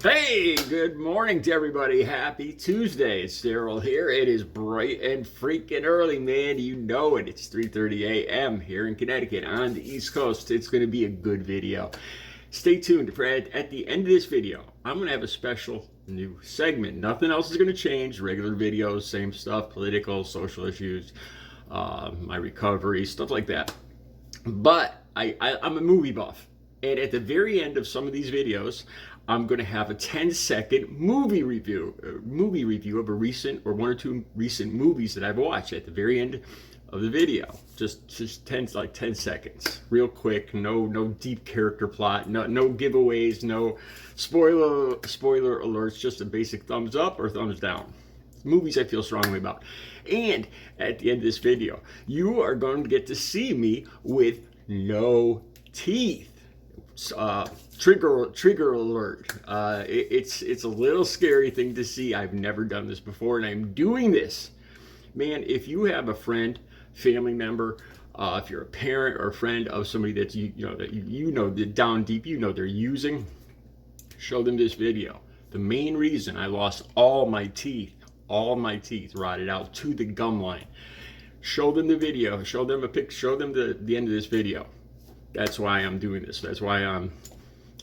Hey, good morning to everybody. Happy Tuesday. It's Daryl here. It is bright and freaking early, man. You know it. It's 3:30 a.m. here in Connecticut on the East Coast. It's going to be a good video. Stay tuned for at the end of this video. I'm going to have a special new segment. Nothing else is going to change. Regular videos, same stuff, political, social issues, my recovery, stuff like that. But I'm a movie buff. And at the very end of some of these videos, I'm going to have a 10-second movie review of a recent or one or two recent movies that I've watched at the very end of the video. Just 10 seconds, real quick. No deep character plot, no giveaways, no spoiler alerts. Just a basic thumbs up or thumbs down. Movies I feel strongly about. And at the end of this video, you are going to get to see me with no teeth. Trigger alert. It's a little scary thing to see. I've never done this before, and I'm doing this. Man, if you have a friend, family member, if you're a parent or a friend of somebody that you know that down deep, they're using, show them this video. The main reason I lost all my teeth rotted out to the gum line. Show them the video. Show them a picture. Show them the end of this video. That's why I'm doing this. That's why I'm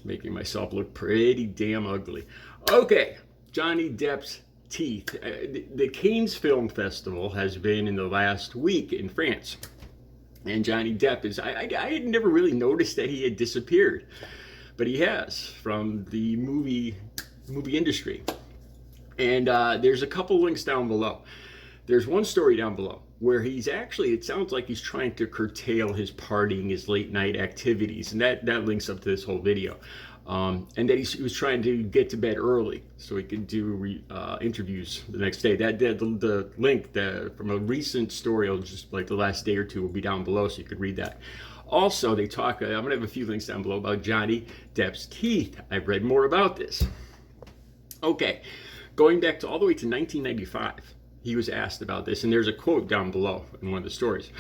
making myself look pretty damn ugly. Okay, Johnny Depp's teeth. The Cannes Film Festival has been in the last week in France. And Johnny Depp is, I had never really noticed that he had disappeared. But he has from the movie industry. And there's a couple links down below. There's one story down below where he's actually, it sounds like he's trying to curtail his partying, his late night activities. And that links up to this whole video. And that he was trying to get to bed early so he could do interviews the next day. The link from a recent story, just like the last day or two, will be down below so you could read that. Also, they talk, I'm going to have a few links down below about Johnny Depp's teeth. I've read more about this. Okay, going back to all the way to 1995. He was asked about this, and there's a quote down below in one of the stories.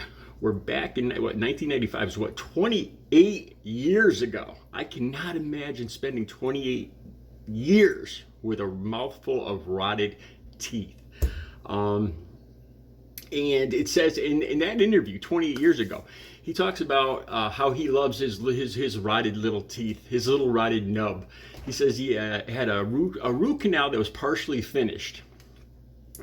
We're back in 1995 is 28 years ago. I cannot imagine spending 28 years with a mouthful of rotted teeth. And it says in that interview 28 years ago, he talks about how he loves his rotted little teeth, his little rotted nub. He says he had a root canal that was partially finished.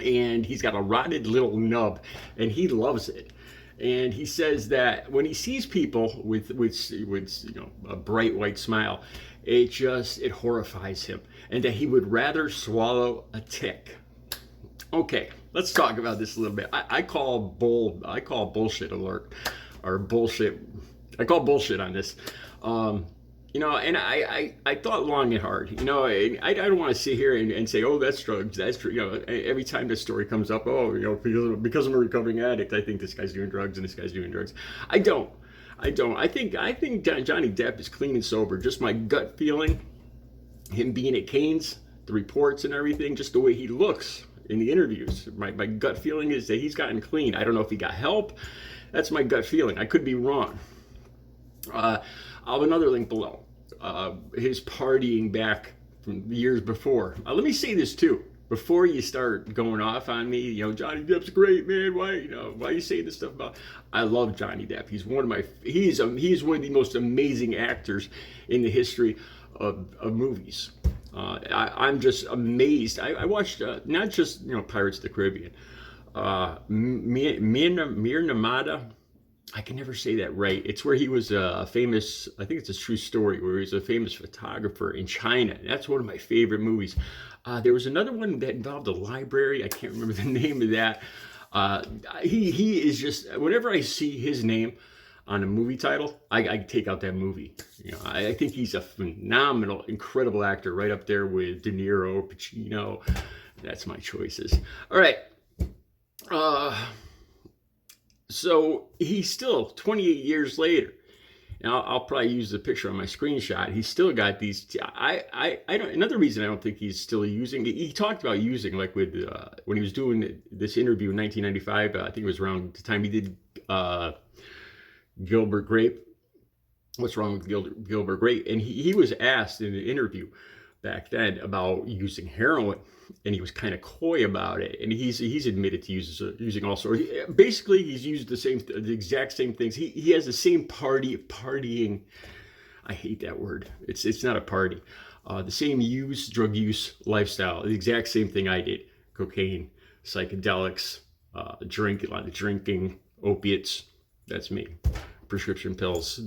And he's got a rotted little nub, and he loves it. And he says that when he sees people with a bright white smile, it horrifies him, and that he would rather swallow a tick. Okay, let's talk about this a little bit. I call bullshit alert, or bullshit. I call bullshit on this. And I thought long and hard. I don't want to sit here and say, oh, that's drugs, that's true. Every time this story comes up, because I'm a recovering addict, I think this guy's doing drugs and this guy's doing drugs. I don't. I think Johnny Depp is clean and sober. Just my gut feeling, him being at Cannes, the reports and everything, just the way he looks in the interviews. My gut feeling is that he's gotten clean. I don't know if he got help. That's my gut feeling. I could be wrong. I'll have another link below. His partying back from years before. Let me say this too, before you start going off on me. Johnny Depp's great, man. Why you saying this stuff about? I love Johnny Depp. He's one of the most amazing actors in the history of movies. I'm just amazed. I watched not just Pirates of the Caribbean, Mir Namada. I can never say that right. It's where he was a famous, I think it's a true story, where he was a famous photographer in China. That's one of my favorite movies. There was another one that involved a library. I can't remember the name of that. He is just, whenever I see his name on a movie title, I take out that movie. I think he's a phenomenal, incredible actor, right up there with De Niro, Pacino. That's my choices. All right. So he's still 28 years later. Now I'll probably use the picture on my screenshot. He's still got these. I don't. Another reason I don't think he's still using. He talked about using, like with when he was doing this interview in 1995. I think it was around the time he did Gilbert Grape. What's wrong with Gilbert Grape? And he was asked in the interview, back then about using heroin, and he was kind of coy about it. And he's admitted to using all sorts. Basically, he's used the exact same things. He has the same partying. I hate that word. It's not a party. The same drug use lifestyle. The exact same thing I did. Cocaine, psychedelics, a lot of drinking, opiates. That's me. Prescription pills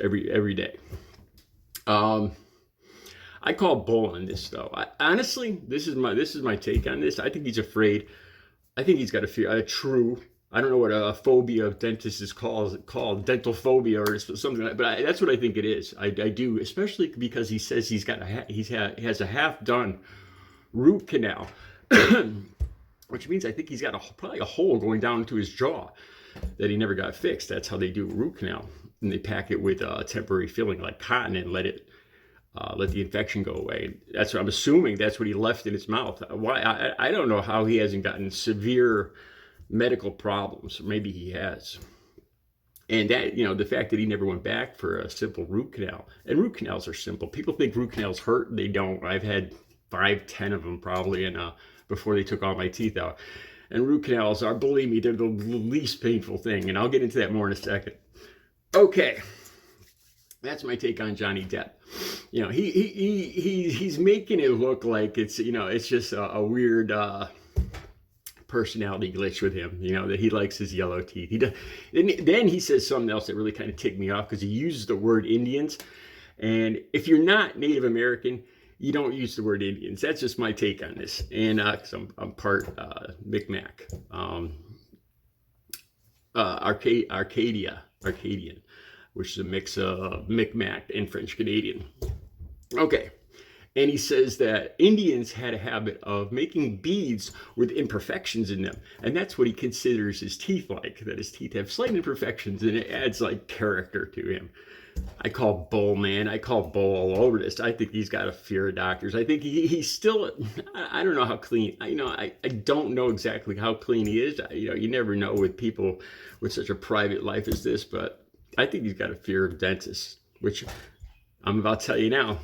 every day. I call bull on this though. Honestly, this is my take on this. I think he's afraid. I think he's got a fear. I don't know what a phobia of dentists is called dental phobia or something like that, but that's what I think it is. I do, especially because he says he has a half done root canal, which means I think he's got probably a hole going down into his jaw that he never got fixed. That's how they do a root canal, and they pack it with a temporary filling like cotton and let the infection go away. That's what I'm assuming. That's what he left in his mouth. Why? I don't know how he hasn't gotten severe medical problems. Maybe he has. And that, the fact that he never went back for a simple root canal. And root canals are simple. People think root canals hurt. They don't. I've had 5-10 of them probably, and before they took all my teeth out. And root canals are, believe me, they're the least painful thing. And I'll get into that more in a second. Okay. That's my take on Johnny Depp. He's making it look like it's just a weird personality glitch with him. That he likes his yellow teeth. Then he says something else that really kind of ticked me off because he uses the word Indians. And if you're not Native American, you don't use the word Indians. That's just my take on this. And because I'm part Micmac, Arcadian, which is a mix of Micmac and French Canadian. Okay. And he says that Indians had a habit of making beads with imperfections in them. And that's what he considers his teeth like, that his teeth have slight imperfections, and it adds like character to him. I call bull, man. I call bull all over this. I think he's got a fear of doctors. I think he's still, I don't know how clean, I don't know exactly how clean he is. You never know with people with such a private life as this, but I think he's got a fear of dentists, which I'm about to tell you now.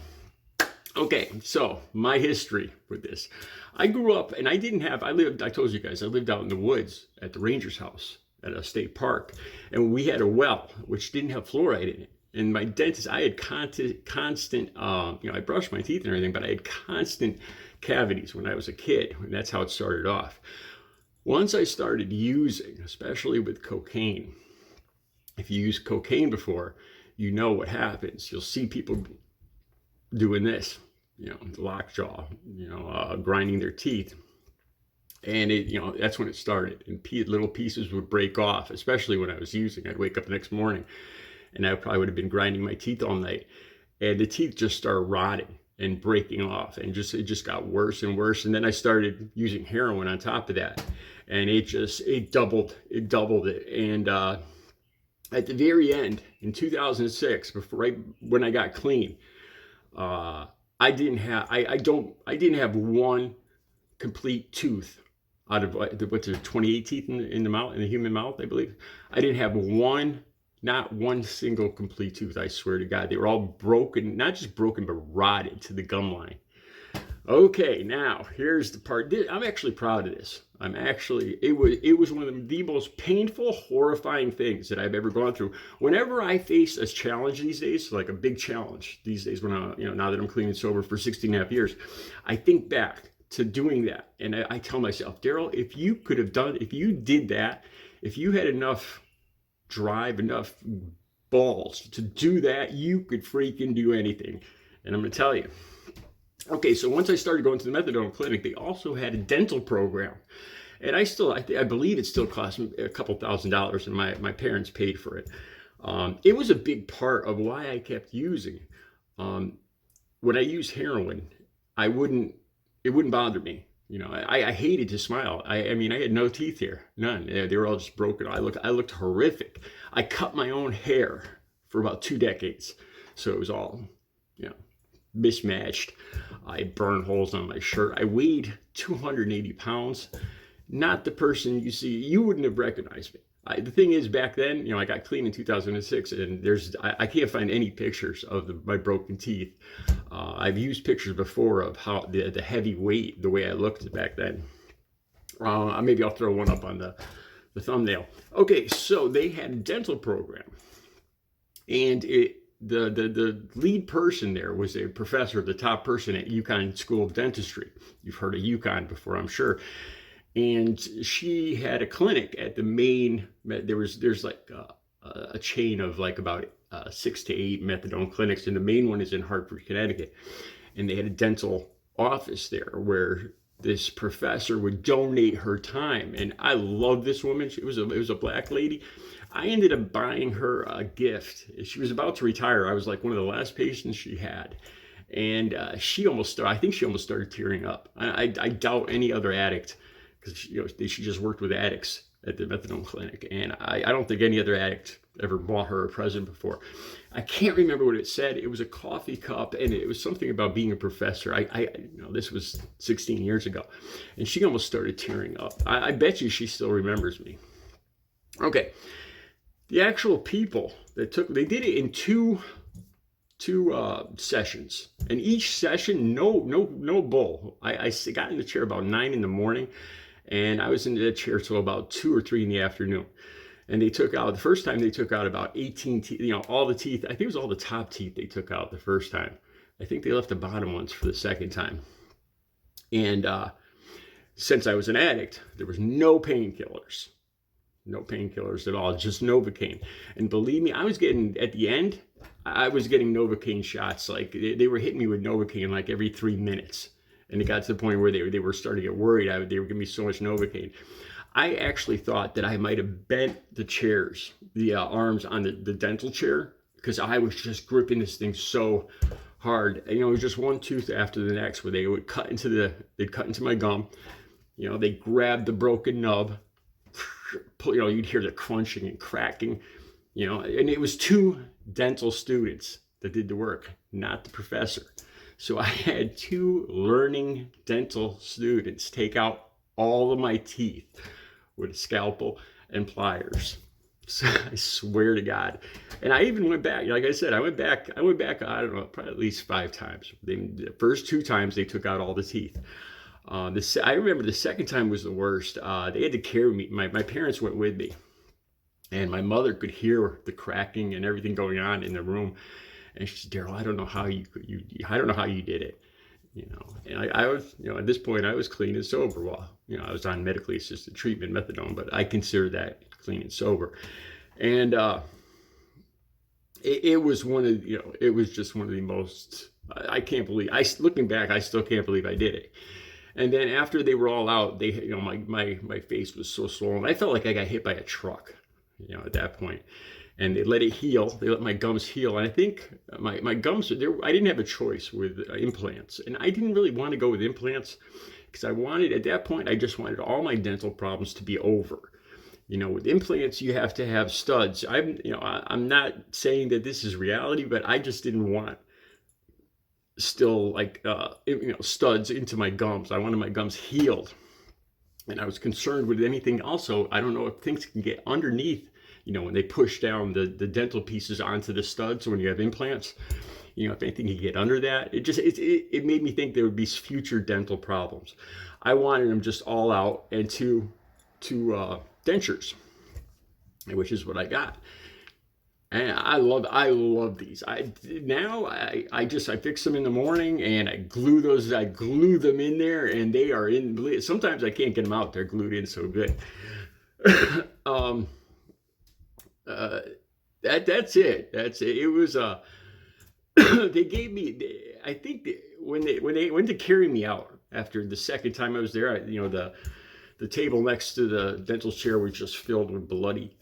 Okay, so my history with this. I grew up and I told you guys, I lived out in the woods at the ranger's house at a state park. And we had a well, which didn't have fluoride in it. And my dentist, I had constant, I brushed my teeth and everything, but I had constant cavities when I was a kid. And that's how it started off. Once I started using, especially with cocaine, if you use cocaine before, you know what happens. You'll see people doing this, lockjaw, grinding their teeth. And that's when it started. And little pieces would break off, especially when I was using. I'd wake up the next morning and I probably would have been grinding my teeth all night. And the teeth just started rotting and breaking off. And it just got worse and worse. And then I started using heroin on top of that. And it doubled it. And at the very end, in 2006, right when I got clean, I didn't have one complete tooth out of what's there, 28 teeth in the mouth, in the human mouth, I believe. I didn't have not one single complete tooth. I swear to God, they were all broken, not just broken, but rotted to the gum line. Okay, now here's the part. I'm actually proud of this. It was one of the most painful, horrifying things that I've ever gone through. Whenever I face a challenge these days, like a big challenge these days, when now that I'm clean and sober for 16 and a half years, I think back to doing that. And I tell myself, Daryl, if you did that, if you had enough drive, enough balls to do that, you could freaking do anything. And I'm going to tell you. Okay, so once I started going to the methadone clinic, they also had a dental program. And I believe it still cost me a couple $1,000s, and my parents paid for it. It was a big part of why I kept using. When I used heroin, it wouldn't bother me. I hated to smile. I had no teeth here, none. They were all just broken. I looked horrific. I cut my own hair for about 2 decades, so it was all, mismatched. I burned holes on my shirt. I weighed 280 pounds. Not the person you see. You wouldn't have recognized me. The thing is, back then, I got clean in 2006, and I can't find any pictures of my broken teeth. I've used pictures before of how the heavy weight, the way I looked back then. Maybe I'll throw one up on the thumbnail. Okay, so they had a dental program, and the lead person there was a professor, the top person at UConn School of Dentistry. You've heard of UConn before, I'm sure. And she had a clinic at the main. There's like a chain of like about 6 to 8 methadone clinics, and the main one is in Hartford, Connecticut. And they had a dental office there where this professor would donate her time. And I love this woman. It was a black lady. I ended up buying her a gift. She was about to retire. I was like one of the last patients she had. And I think she almost started tearing up. I doubt any other addict, because she just worked with addicts at the methadone clinic. And I don't think any other addict ever bought her a present before. I can't remember what it said. It was a coffee cup, and it was something about being a professor. This was 16 years ago. And she almost started tearing up. I bet you she still remembers me. Okay. The actual people they did it in two sessions, and each session, no bull. I got in the chair about 9 in the morning, and I was in the chair till about 2 or 3 in the afternoon. And the first time they took out about 18 teeth, all the teeth. I think it was all the top teeth they took out the first time. I think they left the bottom ones for the second time. And since I was an addict, there was no painkillers. No painkillers at all, just Novocaine. And believe me, at the end, I was getting Novocaine shots. Like they were hitting me with Novocaine like every 3 minutes. And it got to the point where they were starting to get worried. They were giving me so much Novocaine. I actually thought that I might have bent the chairs, the arms on the dental chair, because I was just gripping this thing so hard. And, it was just one tooth after the next where they would cut into my gum. They grabbed the broken nub. You'd hear the crunching and cracking, and it was 2 dental students that did the work, not the professor. So I had 2 learning dental students take out all of my teeth with a scalpel and pliers. So I swear to God. And I even went back, like I said, I went back, I don't know, probably at least 5 times. The first 2 times they took out all the teeth. I remember the second time was the worst. They had to carry me. My parents went with me, and my mother could hear the cracking and everything going on in the room. And she said, "Daryl, I don't know how you did it." And I was, at this point I was clean and sober. Well, I was on medically assisted treatment, methadone, but I consider that clean and sober. And it was it was just one of the most. I can't believe. Looking back, I still can't believe I did it. And then after they were all out, my face was so swollen. I felt like I got hit by a truck, at that point. And they let it heal. They let my gums heal. And I think my gums, I didn't have a choice with implants. And I didn't really want to go with implants because at that point, I just wanted all my dental problems to be over. With implants, you have to have studs. I'm not saying that this is reality, but I just didn't want still studs into my gums. I wanted my gums healed, and I was concerned with anything. Also, I don't know if things can get underneath, when they push down the dental pieces onto the studs when you have implants, if anything can get under that. It made me think there would be future dental problems. I wanted them just all out and two dentures, which is what I got. And I love these. I fix them in the morning, and I glue them in there, and they are in. Sometimes I can't get them out. They're glued in so good. That's it. It was they gave me. I think when they went to carry me out after the second time I was there, the table next to the dental chair was just filled with bloody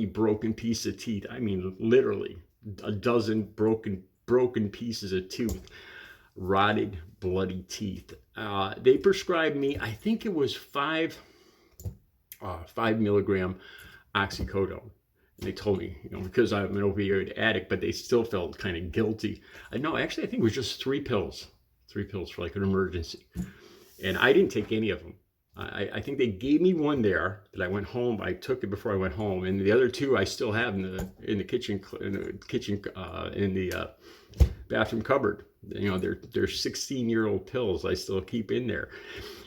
broken piece of teeth. I mean, literally a dozen broken pieces of tooth, rotted, bloody teeth. They prescribed me, I think it was 5 milligram oxycodone. And they told me, because I'm an opioid addict, but they still felt kind of guilty. No, actually, I think it was just 3 pills for like an emergency. And I didn't take any of them. I think they gave me one there that I went home. I took it before I went home, and the other two I still have in the kitchen in the bathroom cupboard. You know, they're 16-year-old pills I still keep in there.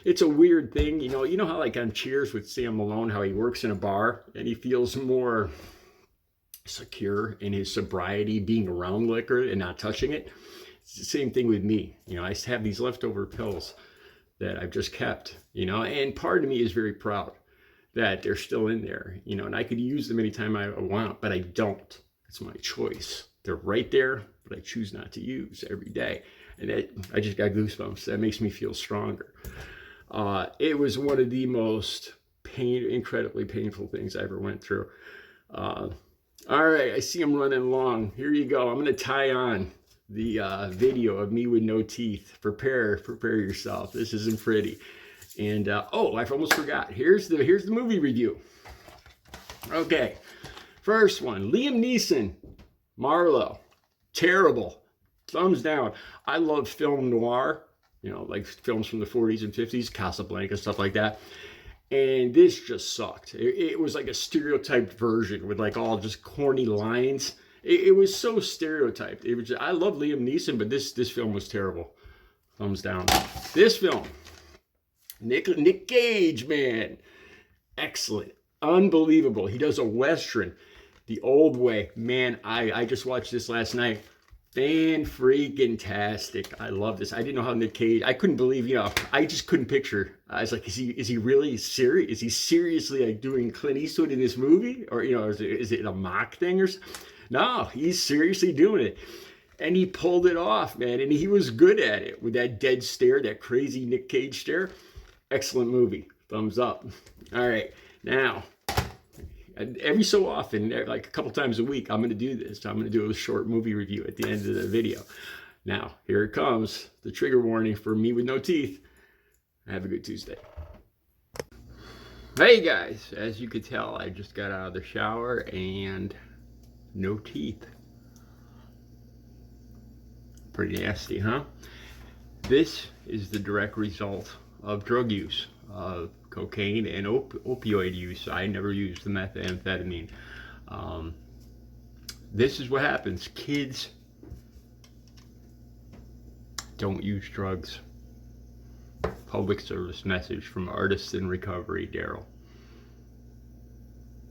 It's a weird thing, you know. You know how like on Cheers with Sam Malone, how he works in a bar and he feels more secure in his sobriety being around liquor and not touching it. It's the same thing with me. You know, I have these leftover pills that I've just kept, you know, and part of me is very proud that they're still in there, you know, and I could use them anytime I want, but I don't. It's my choice. They're right there, but I choose not to use every day. And that, I just got goosebumps. That makes me feel stronger. It was one of the most incredibly painful things I ever went through. All right, I see I'm running long. Here you go. I'm going to tie on the video of me with no teeth. Prepare yourself. This isn't pretty. And oh, I almost forgot. Here's the movie review. Okay, first one, Liam Neeson, Marlowe. Terrible. Thumbs down. I love film noir, you know, like films from the 40s and 50s, Casablanca, stuff like that. And this just sucked. It was like a stereotyped version with like all just corny lines. It was so stereotyped. It was I love Liam Neeson, but this film was terrible. Thumbs down. This film, Nick Cage, man, excellent, unbelievable. He does a Western the old way. Man, I just watched this last night. Fan-freaking-tastic. I love this. I didn't know how Nick Cage, I couldn't believe, you know, I just couldn't picture. I was like, is he really serious? Is he seriously like doing Clint Eastwood in this movie? Or, you know, is it a mock thing or something? No, he's seriously doing it. And he pulled it off, man. And he was good at it with that dead stare, that crazy Nick Cage stare. Excellent movie. Thumbs up. All right. Now, every so often, like a couple times a week, I'm going to do this. I'm going to do a short movie review at the end of the video. Now, here it comes. The trigger warning for me with no teeth. Have a good Tuesday. Hey guys, as you could tell, I just got out of the shower and no teeth. Pretty nasty, huh? This is the direct result of drug use, of cocaine and opioid use. I never used the methamphetamine. This is what happens. Kids don't use drugs. Public service message from Artists in Recovery, Daryl.